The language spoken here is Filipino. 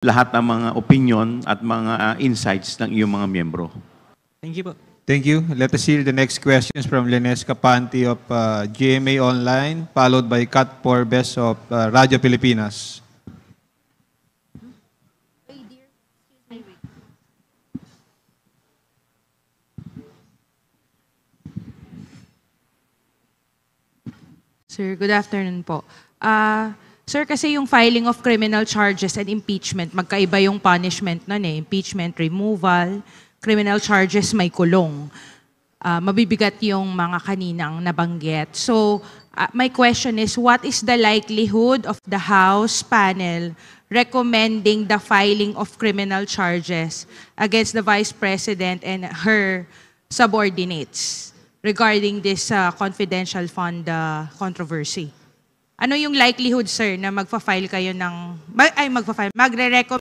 lahat ng mga opinion at mga insights ng iyong mga miyembro. Thank you po. Thank you. Let us hear the next questions from Lenes Capanti of GMA Online, followed by Kat Porbes of Radyo Pilipinas. Sir, good afternoon po. Sir, kasi yung filing of criminal charges and impeachment, magkaiba yung punishment nun eh. Impeachment, removal, criminal charges, may kulong. Mabibigat yung mga kaninang nabanggit. So, my question is, what is the likelihood of the House panel recommending the filing of criminal charges against the Vice President and her subordinates regarding this confidential fund controversy? Ano yung likelihood, sir, na magfa-file kayo ng, magre-recommend